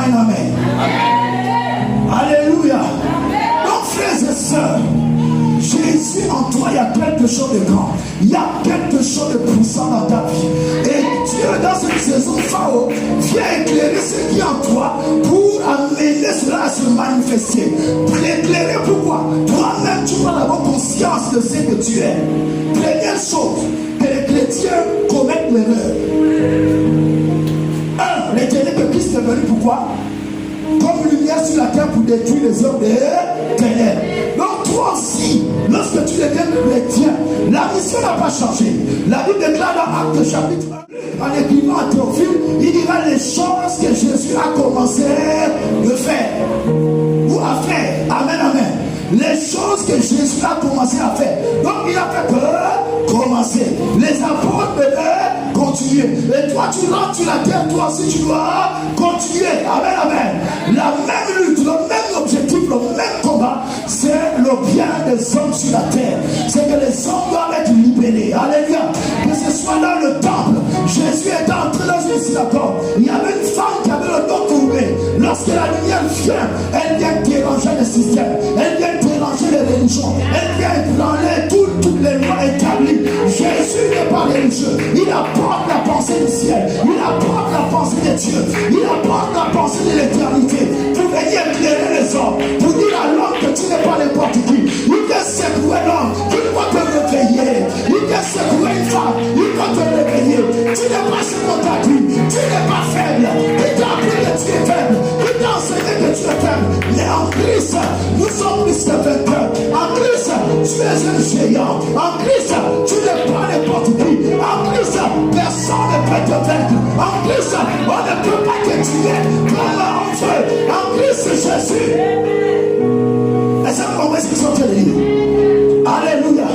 un amen. Alléluia. Donc frères et sœurs, Jésus en toi, il y a quelque chose de grand. Il y a quelque chose de puissant dans ta vie. Et Dieu, dans cette saison Pharaon, vient éclairer ce qui est en toi pour amener cela à se manifester. Pour éclairer pourquoi? Toi-même, tu prends d'abord conscience de ce que tu es. Première chose, que les chrétiens commettent l'erreur. L'éternel que Christ est venu, pourquoi? Comme lumière sur la terre pour détruire les hommes des ténèbres. Donc toi aussi, lorsque tu deviens chrétien, la mission n'a pas changé. La Bible déclare dans Actes chapitre 1, en écrivant à Théophile, il dira les choses que Jésus a commencé de faire. Ou à faire. Amen, amen. Les choses que Jésus a commencé à faire. Donc il a fait que commencer. Les apôtres devaient continuer. Et toi tu rentres sur la terre, toi aussi tu dois continuer. Amen, amen. La même lutte, le même objectif, le même combat, c'est le bien des hommes sur la terre. C'est que les hommes doivent être libérés. Alléluia. Que ce soit dans le temple. Jésus est entré dans une synagogue. Il y avait une femme qui avait le dos courbé. Lorsque la lumière vient, elle vient déranger le système. Elle vient déranger les religions. Elle vient ébranler toutes les lois établies. Jésus n'est pas religieux. Il apporte la pensée du ciel. Il apporte la pensée de Dieu. Il apporte la pensée de l'éternité. Pour venir éclairer les hommes. Pour dire à l'homme que tu n'es pas n'importe qui. Il vient secouer l'homme. Il doit te réveiller. Il vient secouer une femme. Il doit te réveiller. Tu n'es pas ce qu'on t'a dit. Tu n'es pas faible. Il t'a appris que tu es faible. Il t'a enseigné que tu es faible. Mais en Christ, nous sommes plus que vainqueurs. En Christ, tu es un géant. En Christ, tu n'es pas n'importe qui. En Christ, personne ne peut te vaincre. En Christ, on ne peut pas te tuer. Comme en feu. En Christ Jésus. Est-ce que vous comprenez ce qu'ils sont en train de dire? Alléluia.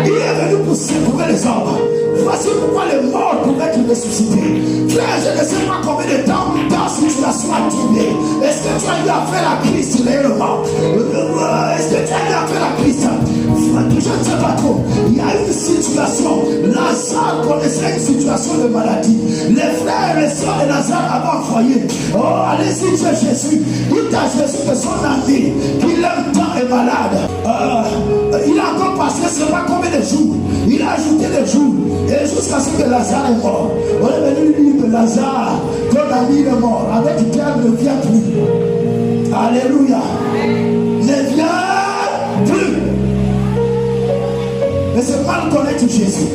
Il est venu pour secourir les hommes. Voici pourquoi les morts pouvaient être ressuscités. Frère, je ne sais pas combien de temps ta situation a tourné. Est-ce que tu as eu affaire à Christ réellement? Est-ce que tu as eu affaire à Christ? Je ne sais pas trop. Il y a une situation. Lazare connaissait une situation de maladie. Les frères et les soeurs de Lazare avaient envoyé. Oh, allez-y, Dieu Jésus. Dites à Jésus que son ami, qu'il aime tant est malade. Il a encore passé, je ne sais pas combien de jours. Il a ajouté des jours. Et jusqu'à ce que Lazare est mort. On est venu lui dire que Lazare, ton ami est mort. Avec lequel ne vient plus. Alléluia. Ne vient plus. Mais c'est mal connaître Jésus.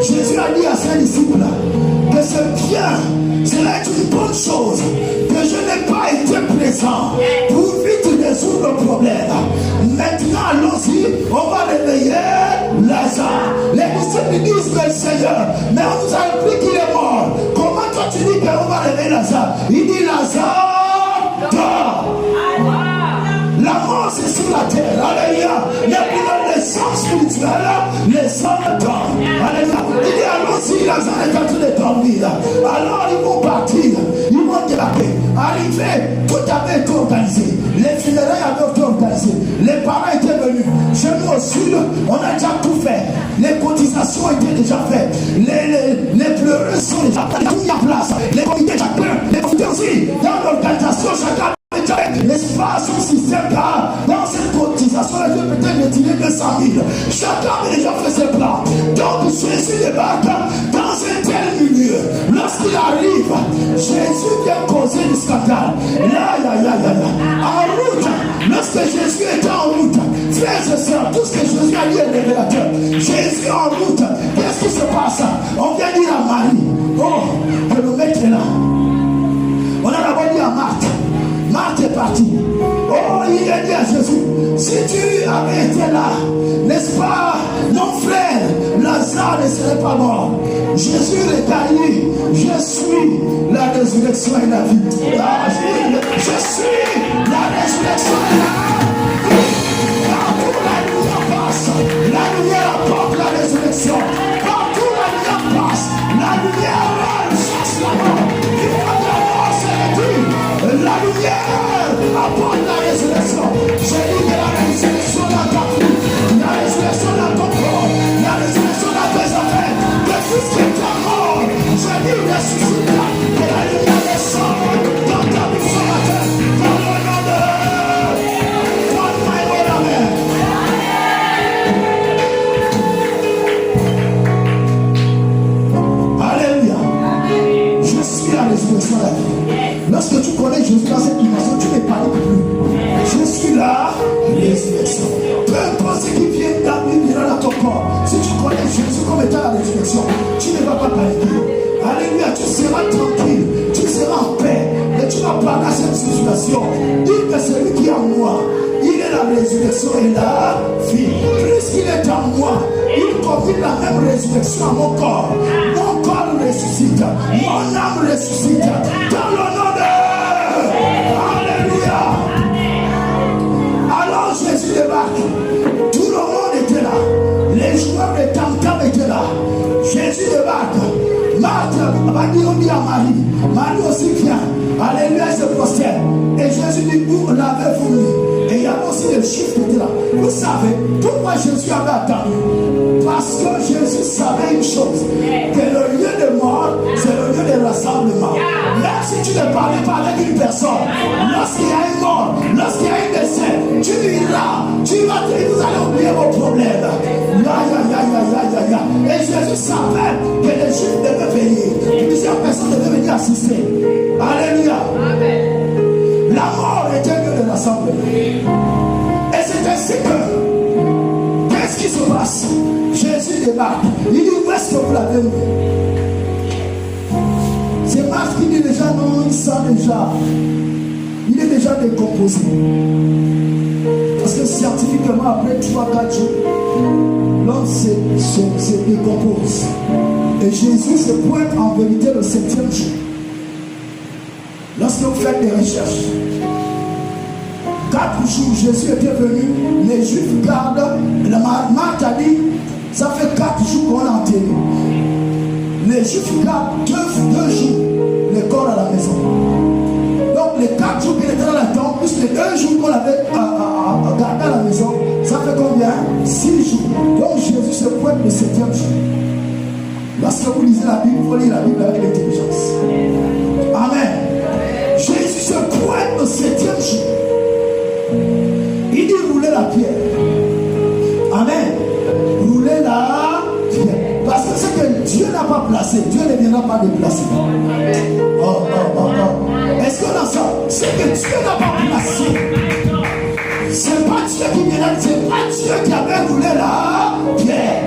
Jésus a dit à ses disciples que c'est bien, cela est une bonne chose, que je n'ai pas été présent pour vite résoudre le problème. Maintenant, allons-y, on va réveiller Lazare. Les disciples disent, mais Seigneur, mais on nous a appris qu'il est mort. Comment toi tu dis qu'on va réveiller Lazare? Il dit, Lazare, dors. La mort c'est sur la terre. Alléluia. Mais pour les sens spirituels, les hommes dorment. Alléluia. Il dit allons-y, Lazare est en train de dormir. Alors ils vont partir. Ils vont débarquer. Arrivé, tout avait été organisé. Les funérailles avaient été organisées. Les parents étaient venus. Chez nous au sud, on a déjà tout fait. Les cotisations étaient déjà faites. Les pleureux sont déjà mis en place. Les comités chacun, les comités aussi. Dans l'organisation, chacun. L'espace, son système, car dans cette cotisation, elle peut peut-être retirer 200 000. Chacun avait déjà fait ses plans. Donc Jésus débarque dans un tel milieu. Lorsqu'il arrive, Jésus vient causer du scandale. En route, lorsque Jésus était en route, frères et sœurs, tout ce que Jésus a dit est révélateur. Jésus en route, qu'est-ce qui se passe? On vient dire à Marie, oh, que le maître est là. On a d'abord dit à Marthe. Marthe est partie. Oh, il a dit à Jésus, si tu avais été là, n'est-ce pas, mon frère, Lazare ne serait pas mort. Jésus rétablit, je suis la résurrection et la vie. Je suis la résurrection et la vie. Partout la lumière passe, la lumière apporte la résurrection. Partout la lumière passe, la lumière chasse la mort. Il faut que la mort se réduise. La lumière apporte la résurrection. J'ai dit que la résurrection dans ta vie, la résurrection dans ton corps, la résurrection dans tes affaires, que tout ce qui est mort, j'ai dit ressuscite, que la lumière descend dans ta vie. Lorsque tu connais Jésus dans cette dimension, tu ne paniques plus. Je suis là, résurrection. Peu importe ce qui vient dans ton corps, si tu connais Jésus comme étant la résurrection, tu ne vas pas paniquer. Alléluia, tu seras tranquille, tu seras en paix. Et tu vas pas dans cette situation. Dis que celui qui est en moi, il est la résurrection et la vie. Puisqu'il est en moi, il confirme la même résurrection à mon corps. Mon corps ressuscite, mon âme ressuscite. Dans le nom de Alléluia. Alors Jésus débarque. Tout le monde était là. Les joueurs de tam-tam étaient là. Jésus débarque. Marthe va dire à Marie. Marie aussi vient. Alléluia, se prosterne. Et Jésus dit, où l'avez-vous mis? Et il y a aussi des chiffres qui étaient là. Vous savez, pourquoi Jésus avait attendu? Parce que Jésus savait une chose, que le lieu de mort, c'est le lieu de rassemblement. Même si tu ne parlais pas avec une personne, lorsqu'il y a une mort, lorsqu'il y a un décès, tu iras, vous allez oublier vos problèmes. Et Jésus savait que les Juifs devaient venir. Plusieurs personnes devaient venir assister. Alléluia. La mort était un lieu de rassemblement. Et c'est ainsi que, qu'est-ce qui se passe? Jésus débarque. Il dit, où est-ce que vous l'avez mis? C'est Marc qui dit déjà, non, il sent déjà. Il est déjà décomposé. Parce que scientifiquement, après 3-4 jours, l'homme se décompose. Et Jésus se pointe en vérité le 7e jour. Lorsque vous faites des recherches, 4 jours, Jésus était venu, les Juifs gardent, la Marthe a dit, ça fait 4 jours qu'on l'a enterré. Les Juifs gardent 2 jours le corps à la maison. Donc les 4 jours qu'il était dans la tombe, plus les 2 jours qu'on avait gardé à la maison, ça fait combien? 6 jours. Donc Jésus se pointe le 7e jour. Lorsque vous lisez la Bible, il faut lire la Bible avec l'intelligence. Amen. Jésus se pointe le 7e jour. Il dit rouler la pierre. Amen. Rouler la pierre. Parce que ce que Dieu n'a pas placé, Dieu ne viendra pas déplacer. Est-ce qu'on a ça? Ce que Dieu n'a pas placé, c'est pas Dieu qui viendra, c'est pas Dieu qui avait roulé la pierre.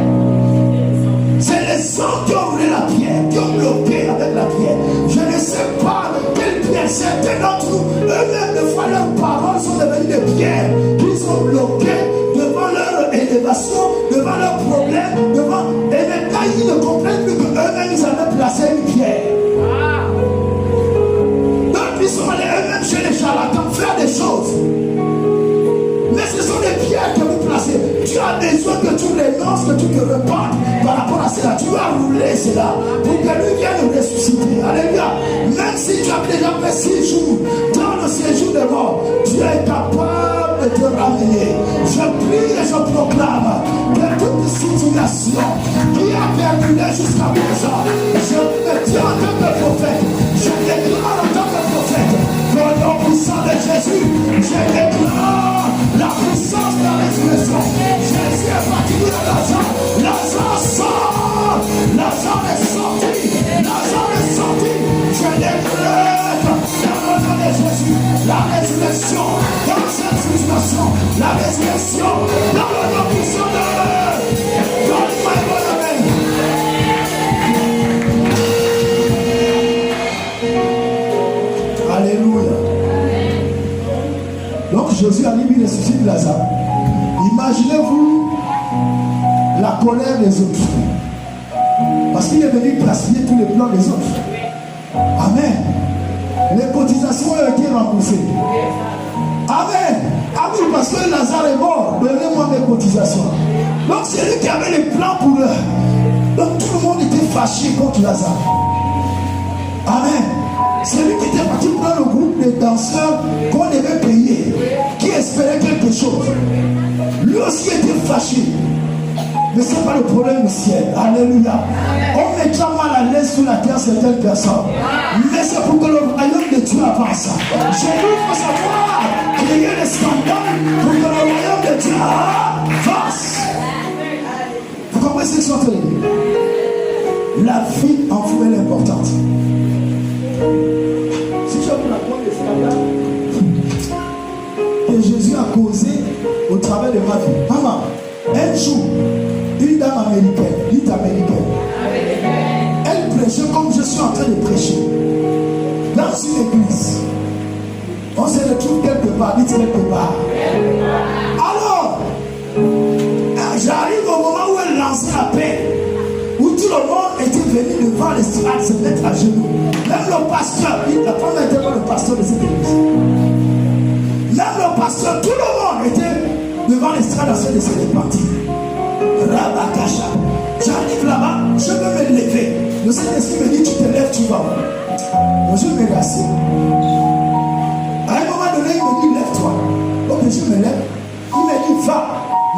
C'est les hommes qui ont roulé la pierre, qui ont bloqué avec la pierre. Je ne sais pas quelle pierre. Certains d'entre nous, eux-mêmes, des fois, leurs paroles sont devenues des pierres qu'ils ont bloquées devant leur élévation, devant leurs problèmes, devant. Et maintenant, ils ne comprennent plus qu'eux-mêmes, ils avaient placé une pierre. Donc, ils sont allés eux-mêmes chez les charlatans faire des choses. Mais ce sont des pierres que vous placez. Tu as besoin que tu renonces, que tu te repentes par rapport à cela. Tu vas rouler cela pour que lui vienne ressusciter. Alléluia. Même si tu as déjà fait 6 jours dans le séjour de mort, Dieu est capable de te ramener. Je prie et je proclame que toute situation qui a perduré jusqu'à présent, je me tiens en tant que prophète. Je déclare en tant que prophète que au nom puissant de Jésus, je déclare la puissance de la résurrection. Jésus est parti de Lazare. Lazare sort. Lazare est sorti. Lazare est sorti. Je déclare dans le nom de Jésus la résurrection dans cette situation. La résurrection dans le nom puissant de Donne-moi un bon amen. Alléluia. Donc Jésus a mis le ressuscite Lazare. Imaginez-vous la colère des autres. Parce qu'il est venu gaspiller tous les plans des autres. Amen. Les cotisations ont été remboursées. Amen. Ah oui, parce que Lazare est mort. Donnez-moi mes cotisations. Donc c'est lui qui avait les plans pour eux. Donc tout le monde était fâché contre Lazare. Amen. C'est lui qui était parti prendre le groupe de danseurs qu'on devait payer, qui espérait quelque chose. Lui aussi était fâché. Mais ce n'est pas le problème du ciel. Alléluia. On mettra mal à l'aise sur la terre certaines personnes. Mais c'est pour que le royaume de Dieu avance. J'ai vu qu'il faut savoir créer des scandales pour que le royaume de Dieu avance. Vous comprenez ce que je suis en train de dire? La vie en vous est importante. Si je vous raconte causé au travers de ma vie. Maman, un jour, une dame américaine, dites américaine, elle prêchait comme je suis en train de prêcher. Dans une église. On se retrouve quelque part, dites quelque part. Alors, j'arrive au moment où elle lançait la paix, où tout le monde était venu devant l'estrade se mettre à genoux. Même le pasteur, la femme n'était pas le pasteur de cette église. Même le pasteur, tout le monde était devant l'estrade en train de se répartir. Rabakasha. J'arrive là-bas, je veux me lever. Le Saint-Esprit me dit, tu te lèves, tu vas. Moi, je me rassis. À un moment donné, il me dit, lève-toi. Ok, je me lève. Il me dit, va,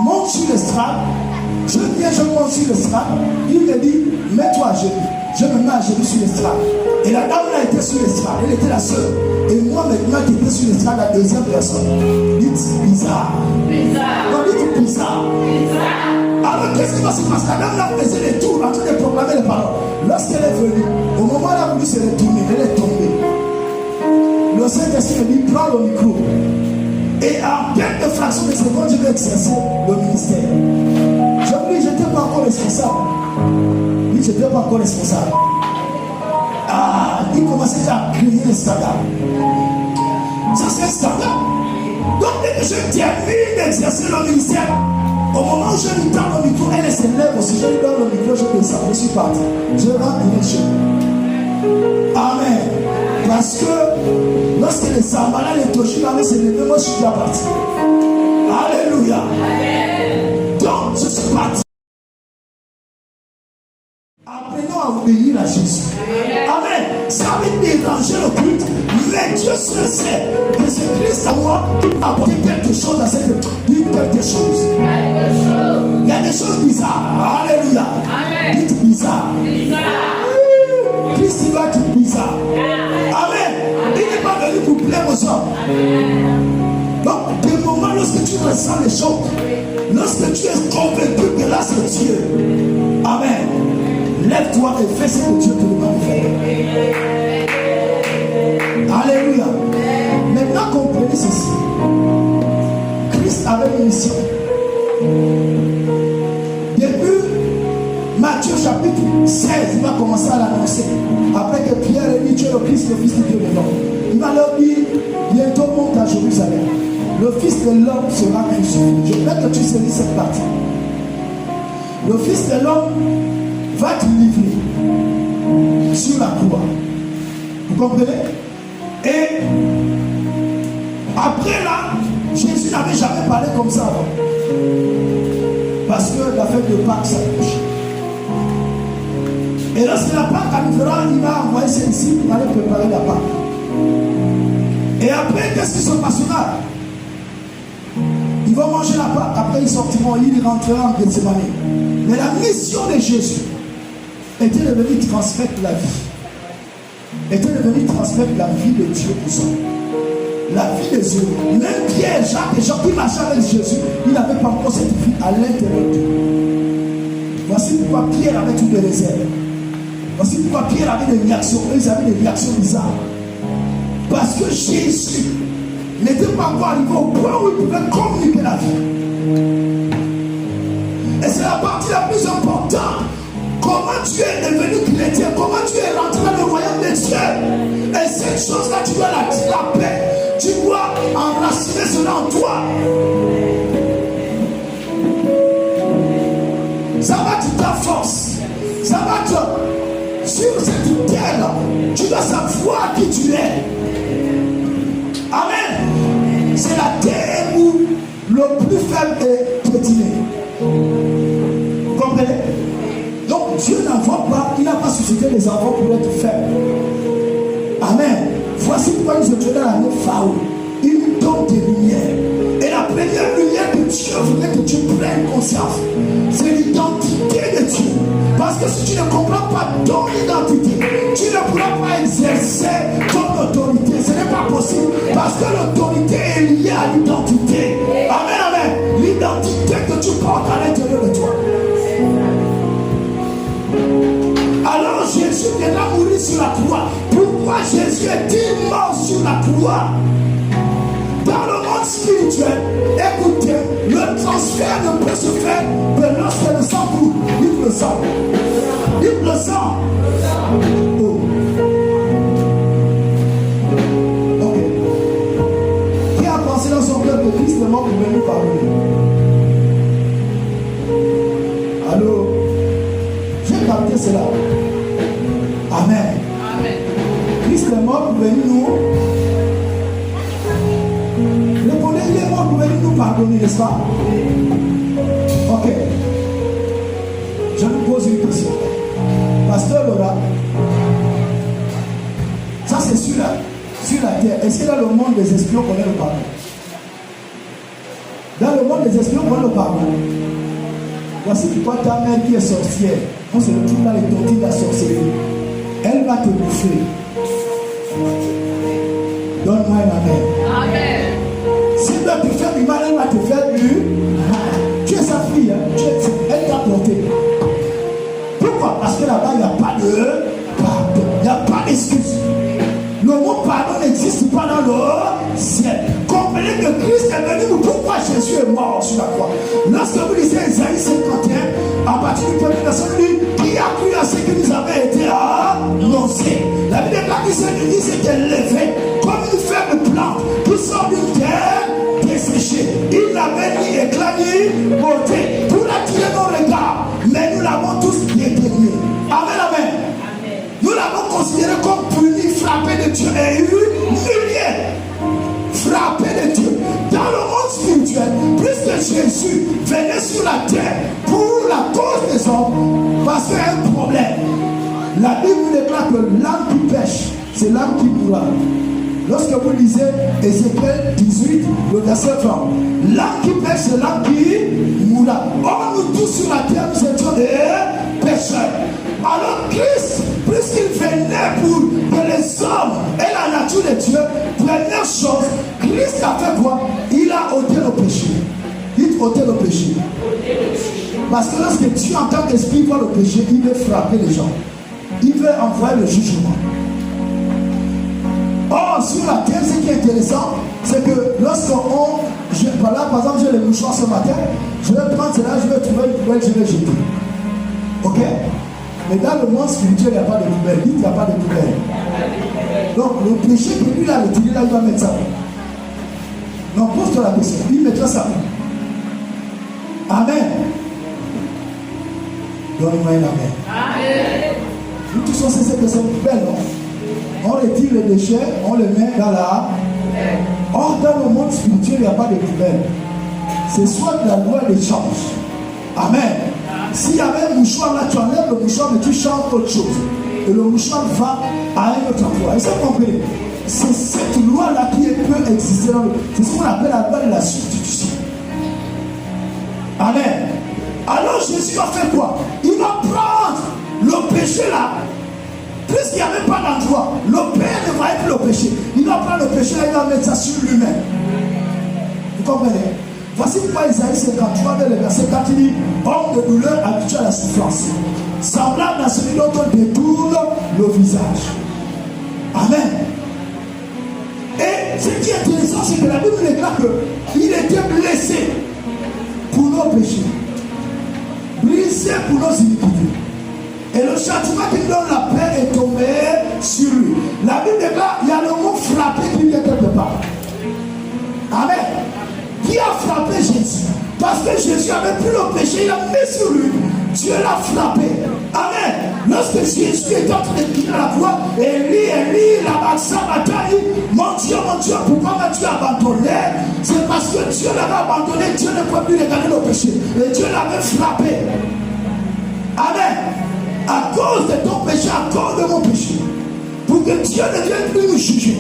monte sur l'estrade. Je viens, je monte sur l'estrade. Il me dit, mets-toi à genoux. Je me mets à genoux sur l'estrade. Et la dame là était sur l'estrade. Elle était la seule. Et moi, maintenant, qui était sur l'estrade, la deuxième personne. Dites bizarre. Bizarre. Non, dites bizarre. Bizarre. Alors, qu'est-ce qui va se passer? La dame là faisait les tours en train de proclamer les paroles. Lorsqu'elle est venue, au moment où elle a voulu se retourner, elle est tombée. Le Saint-Esprit me dit, prends le micro. Et en quelques fractions de secondes, je vais exercer le ministère. Je me dis, je n'étais pas encore responsable. Oui, je n'étais pas encore responsable. Ah, il commençait à crier le standard. Ça, c'est un standard. Donc, dès que je termine d'exercer le ministère, au moment où je lui tends le micro, elle se lève aussi. Je lui donne le micro, je descends, je suis parti. Je rentre une chez moi. Amen. Parce que lorsque les Sambala, les Toshi avaient se lever, moi je suis déjà parti. Alléluia. Donc, je suis parti. Apprenons à obéir à Jésus. Amen. Ça va déranger le culte, mais Dieu se sait que c'est Christ à moi qui a apporté quelque chose à cette vie. Quelque chose. Il y a des choses bizarres. Alléluia. Dites bizarre. Christ il va être bizarre. Amen. Il n'est pas venu pour plaire aux hommes. Donc, des moments lorsque tu ressens les choses, lorsque tu es convaincu que là c'est Dieu. Amen. Lève-toi et fais ce que Dieu te demande de faire. Alléluia. Maintenant, comprenez ceci. Christ avait une mission. Début, Matthieu chapitre 16, il va commencer à l'annoncer. Après que Pierre ait dit, tu es le Christ, le Fils de Dieu vivant. Il va leur dire, bientôt monte à Jérusalem. Le Fils de l'homme sera crucifié. Je veux que tu saisis cette partie. Le Fils de l'homme va te livrer sur la croix. Vous comprenez? Et après là, Jésus n'avait jamais parlé comme ça avant. Parce que la fête de Pâques s'approche. Et lorsque la Pâque arrivera, il va envoyer ses disciples pour aller préparer la Pâque. Et après, qu'est-ce qui se passera? Ils vont manger la Pâque. Après, ils sortiront, ils rentreront en Gethsémani. Mais la mission de Jésus était de venir transmettre la vie. Était de venir transmettre la vie de Dieu aux hommes. La vie des hommes. Même Pierre, Jacques et Jean qui marchaient avec Jésus, ils n'avaient pas encore cette vie à l'intérieur d'eux. Voici pourquoi Pierre avait toutes les réserves. Voici pourquoi Pierre avait des réactions. Eux, ils avaient des réactions bizarres. Parce que Jésus n'était pas encore arrivé au point où il pouvait communiquer la vie. Et c'est la partie la plus importante. Comment tu es devenu chrétien, comment tu es rentré dans le royaume de Dieu. Et cette chose-là, tu dois la paix. Tu dois enraciner cela en toi. Ça va te ta force. Ça va te... Sur cette terre, tu dois savoir qui tu es. Amen. C'est la terre où le plus faible est piétiné. Vous comprenez? Donc Dieu n'envoie pas, il n'a pas suscité les enfants pour être faibles. Amen. Voici pourquoi il se trouve dans l'année Pharaon. Il donne des lumières. Et la première lumière que Dieu voudrait que tu prennes conscience, c'est l'identité de Dieu. Parce que si tu ne comprends pas ton identité, tu ne pourras pas exercer ton autorité. Ce n'est pas possible. Parce que l'autorité est liée à l'identité. Amen, amen. L'identité que tu portes à l'intérieur de toi. Alors Jésus viendra mourir sur la croix. Pourquoi Jésus est-il mort sur la croix? Dans le monde monde spirituel, écoutez, le transfert ne peut se faire que lorsque le sang coule. Vive le sang. Vive le sang. Oh. Ok. Qui a pensé dans son cœur que Christ est mort pour venir pardonner? Allô? J'ai capté cela. Amen. Amen. Christ est mort pour venir nous. Répondez, il est mort pour venir nous pardonner, n'est-ce pas? Ok. Je vous pose une question. Pasteur Laura, ça c'est sur la terre. Est-ce que dans le monde des espions, on connaît le pardon? Dans le monde des espions, on connaît le pardon. Voici pourquoi ta mère qui est sorcière, on se retrouve dans les tontines de la sorcellerie. Elle va te bouffer. Donne-moi un amen. Amen. Si elle doit te faire du mal, elle va te faire du mal. Tu es sa fille, hein? Elle t'a porté. Pourquoi? Parce que là-bas, il n'y a pas de pardon. Il n'y a pas d'excuse. Le mot pardon n'existe pas dans le ciel. Comprenez que Christ est venu. Pourquoi Jésus est mort sur la croix? Lorsque vous lisez Isaïe 51, à partir du premier verset, il dit qui a cru à ce qui nous avait été annoncé. La Bible déclare que Jésus s'était levé comme une faible plante qui sort d'une terre desséchée. Il n'avait ni éclat ni beauté. Pour attirer nos regards, mais nous l'avons tous dédaigné. Amen, amen. Nous l'avons considéré comme puni, frappé de Dieu et humilié. Frappé de Dieu. Dans le monde spirituel, puisque Jésus venait sur la terre pour la cause des hommes, parce qu'il y a un problème. La Bible déclare que l'âme qui pêche, c'est l'âme qui mourra. Lorsque vous lisez Ézéchiel 18, le verset 20, l'âme qui pêche, c'est l'âme qui mourra. Or, nous tous sur la terre, nous étions des pécheurs. Alors Christ, puisqu'il venait pour que les hommes aient la nature de Dieu, première chose, Christ a fait quoi? Il a ôté le péché. Il a ôté le péché. Parce que lorsque Dieu, en tant qu'esprit, voit le péché, il veut frapper les gens. Il veut envoyer le jugement. Or, sur la terre, ce qui est intéressant, c'est que lorsqu'on... Par exemple, j'ai les mouchoirs ce matin, je vais prendre cela, je vais trouver une poubelle, je vais jeter. Ok? Mais dans le monde spirituel, il n'y a pas de poubelle. Dites, il n'y a pas de poubelle. Donc, le péché que lui, il a retiré, là, il va mettre ça. Non, pose-toi la question. Il mettra ça. Amen. Donne-moi un amen. Amen. Nous tous, on sait que c'est une poubelle, non? On retire les déchets, on les met dans la... Or, dans le monde spirituel, il n'y a pas de poubelle. C'est soit la loi d'échange. Amen. S'il y avait un mouchoir là, tu enlèves le mouchoir, mais tu changes autre chose. Et le mouchoir va à un autre endroit. Est-ce que vous comprenez? C'est cette loi-là qui peut exister dans le... C'est ce qu'on appelle la loi de la substitution. Amen. Alors Jésus a fait quoi? Il va prendre le péché là. Puisqu'il n'y avait pas d'endroit, le Père ne voyait plus le péché. Il va prendre le péché là, il va mettre ça sur lui-même. Vous comprenez? Voici pourquoi Isaïe 53, le verset 4, il dit homme de douleur habitué à la souffrance, semblable à celui dont on détourne le visage. Amen. Et ce qui est intéressant, c'est que la Bible déclare qu'il était blessé pour nos péchés, brisé pour nos iniquités. Et le châtiment qui donne la paix est tombé sur lui. La Bible déclare il y a le mot frappé qui vient quelque part. Amen. Qui a frappé Jésus? Parce que Jésus avait pris le péché, il a mis sur lui. Dieu l'a frappé. Amen. Lorsque Jésus est en train de quitter la croix, Élie, la bataille, mon Dieu, pourquoi m'as-tu abandonné? C'est parce que Dieu l'avait abandonné, Dieu ne peut plus regarder le péché. Et Dieu l'avait frappé. Amen. À cause de ton péché, à cause de mon péché. Pour que Dieu ne vienne plus nous juger.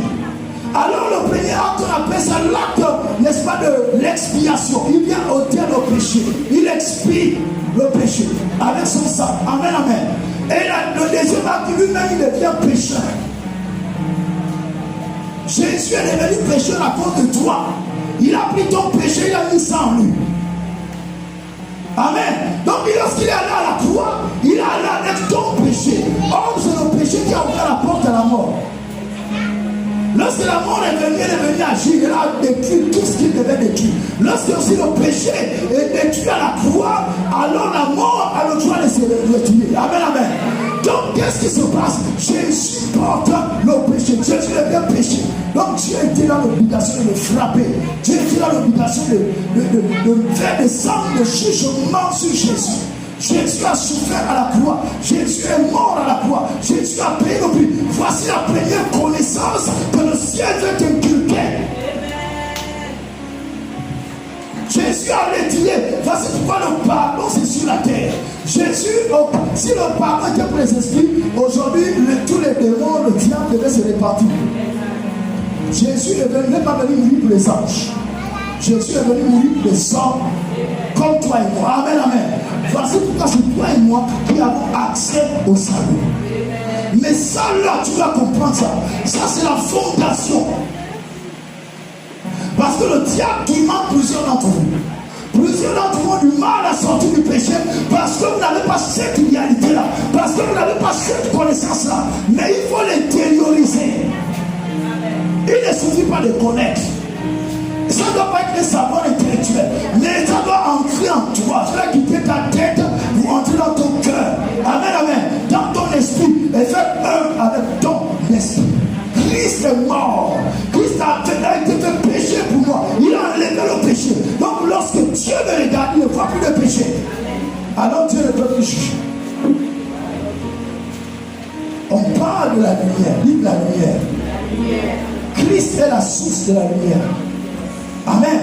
Alors le premier acte, on appelle ça l'acte, n'est-ce pas, de l'expiation. Il vient ôter le péché. Il expie le péché avec son sang. Amen, amen. Et le deuxième acte, lui-même, il devient pécheur. Jésus est devenu pécheur à cause de toi. Il a pris ton péché, il a mis ça en lui. Amen. Donc lorsqu'il est allé à la croix, il est allé avec ton péché. Or, c'est le péché qui a ouvert la porte à la mort. Lorsque la mort est venue, elle est venue agir. Elle a détruit tout ce qui était Lorsque aussi le péché est détruit à la croix, alors la mort a le droit de se tuer. Amen, amen. Donc, qu'est-ce qui se passe? Jésus porte le péché. Jésus est bien péché. Donc, Dieu était dans l'obligation de le frapper. Dieu était dans l'obligation de faire des signes de jugement sur Jésus. Jésus a souffert à la croix. Jésus est mort à la croix. Jésus a payé le prix. Voici la première connaissance que le ciel veut inculquer. Jésus a retiré. Voici pourquoi le pardon c'est sur la terre. Jésus, si le pardon était pour les esprits, aujourd'hui tous les démons, le diable devait se répartir. Jésus n'est pas venu mourir pour les anges. Jésus est venu mourir pour les hommes comme toi et moi. Amen, amen. Voici pourquoi c'est toi et moi qui avons accès au salut. Mais ça là, tu dois comprendre ça. Ça c'est la fondation. Parce que le diable qui ment plusieurs d'entre vous. Plusieurs d'entre vous ont du mal à sortir du péché parce que vous n'avez pas cette réalité-là. Parce que vous n'avez pas cette connaissance-là. Mais il faut l'intérioriser. Il ne suffit pas de connaître. Ça ne doit pas être un savoir intellectuel. Mais ça doit entrer en toi. Ça doit quitter ta tête pour entrer dans ton cœur. Amen, amen. Dans ton esprit. Et faire un avec ton esprit. Christ est mort. Christ a été fait péché pour moi. Il a enlevé le péché. Donc lorsque Dieu me regarde, il ne voit plus de péché. Alors Dieu ne peut plus juger. On parle de la lumière. Dites la lumière. Christ est la source de la lumière. Amen.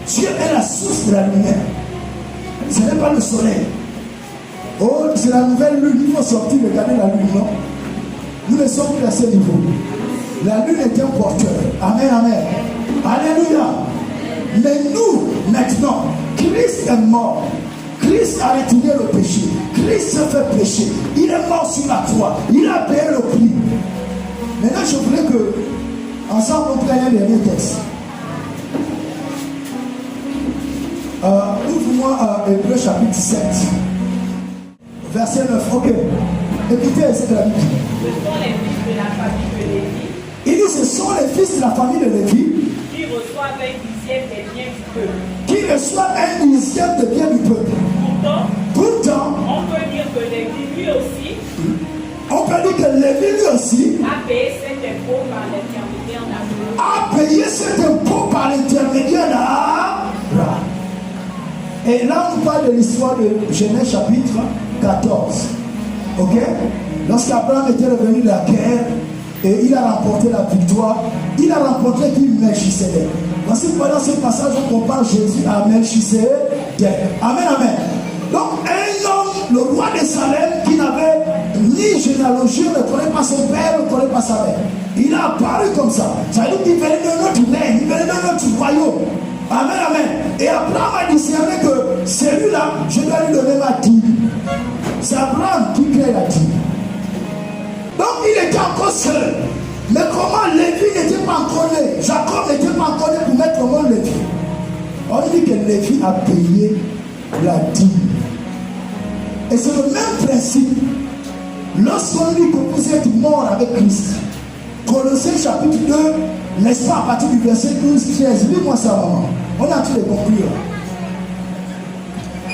Dieu est la source de la lumière. Ce n'est pas le soleil. Oh, c'est la nouvelle lune. Il faut sortir, regarder la lune, non? Nous ne sommes plus à ce niveau. La lune est un porteur. Amen, amen. Alléluia. Mais nous, maintenant, Christ est mort. Christ a retiré le péché. Christ s'est fait pécher. Il est mort sur la croix. Il a payé le prix. Maintenant, je voulais que, ensemble, on prenne un dernier texte. Ouvre-moi Hébreux chapitre 7. Verset 9. Ok. Écoutez, c'est de la Bible. Il dit ce sont les fils de la famille de Lévi qui reçoivent un dixième des biens du peuple. Qui reçoivent un dixième des biens du peuple. Pourtant, on peut dire que Lévi lui aussi a payé cet impôt par l'intermédiaire d'Abraham. A payé cet impôt par l'intermédiaire d'Abraham. Et là, on parle de l'histoire de Genèse chapitre 14. Ok? Lorsqu'Abraham était revenu de la guerre et il a remporté la victoire, il a remporté qui Melchisédek. Voici pendant ce passage on compare Jésus à Melchisédek. Amen, amen. Donc un homme, le roi de Salem, qui n'avait ni généalogie, ne connaît pas son père, ne connaît pas sa mère. Il a apparu comme ça. Ça veut dire qu'il venait de notre règne, il venait de notre royaume. Amen, amen. Et Abraham a discerné que celui-là, je dois lui donner ma dîme. C'est Abraham qui crée la dîme. Donc il était encore seul. Mais comment Lévi n'était pas encore né? Jacob n'était pas encore né pour mettre au monde Lévi. On dit que Lévi a payé la dîme. Et c'est le même principe. Lorsqu'on dit que vous êtes mort avec Christ, Colossiens chapitre 2, n'est-ce pas, à partir du verset 12-13, lis-moi ça, maman. On a tout les conclure.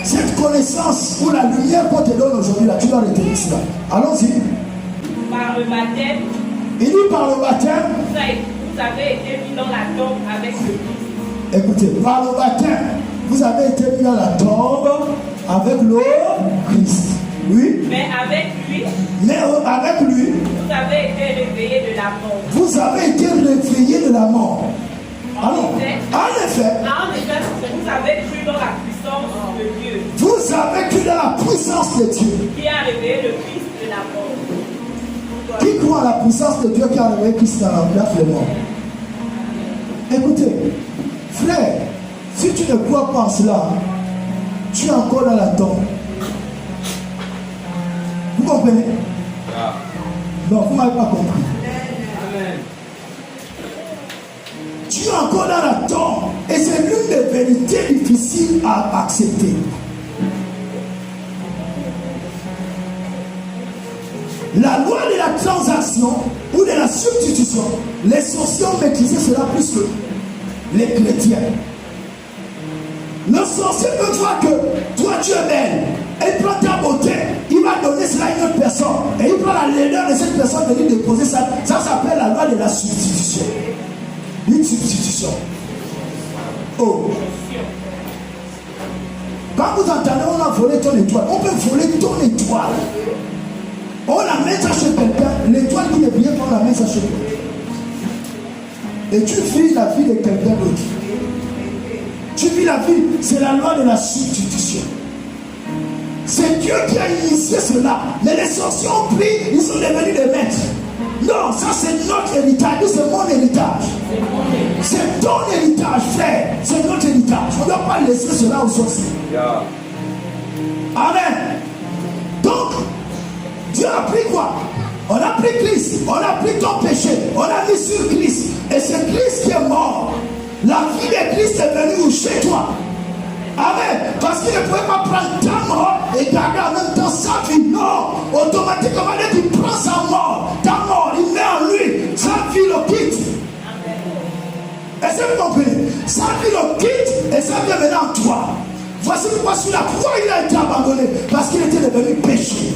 Cette connaissance ou la lumière qu'on te donne aujourd'hui, là, tu dois retenir cela. Allons-y. Par le baptême, il dit par le baptême, vous avez été mis dans la tombe avec le Christ. Écoutez, par le baptême, vous avez été mis dans la tombe avec le Christ. Oui. Mais avec lui, vous avez été réveillé de la mort. Vous avez été réveillé de la mort. Alors, en effet, vous avez cru dans la puissance de Dieu. Vous avez cru dans la puissance de Dieu. Qui a réveillé le Christ de la mort. Qui croit à la puissance de Dieu qui a réveillé Christ dans la place de mort? Écoutez, frère, si tu ne crois pas en cela, tu es encore dans la tombe. Vous comprenez? Non, vous ne m'avez pas compris. Amen. Tu es encore dans la tombe. Et c'est l'une des vérités difficiles à accepter. La loi de la transaction ou de la substitution, les sorciers ont maîtrisé cela plus que les chrétiens. Le sorcier peut voir que toi tu es belle. Et il prend ta beauté, il va donner cela à une autre personne. Et il prend la laideur de cette personne et venir déposer ça. Ça s'appelle la loi de la substitution. Une substitution. Oh. Quand vous entendez, on a volé ton étoile. On peut voler ton étoile. On la met ça chez quelqu'un. L'étoile qui est bien, on la met ça chez toi. Et tu vis la vie de quelqu'un d'autre. Tu vis la vie, c'est la loi de la substitution. C'est Dieu qui a initié cela. Mais les sorciers ont pris, ils sont devenus des maîtres. Non, ça c'est notre héritage, c'est mon héritage. C'est ton héritage, frère. C'est notre héritage. On ne doit pas laisser cela aux sorciers. Yeah. Amen. Donc, Dieu a pris quoi? On a pris Christ, on a pris ton péché, on a mis sur Christ. Et c'est Christ qui est mort. La vie de Christ est venue chez toi. Amen. Parce qu'il ne pouvait pas prendre ta mort et garder en même temps sa vie. Non. Automatiquement, dès qu'il prend sa mort, ta mort, il met en lui. Sa vie le quitte. Est-ce que vous comprenez? Sa vie le quitte et sa vie est maintenant en toi. Voici pourquoi sur la croix il a été abandonné. Parce qu'il était devenu péché.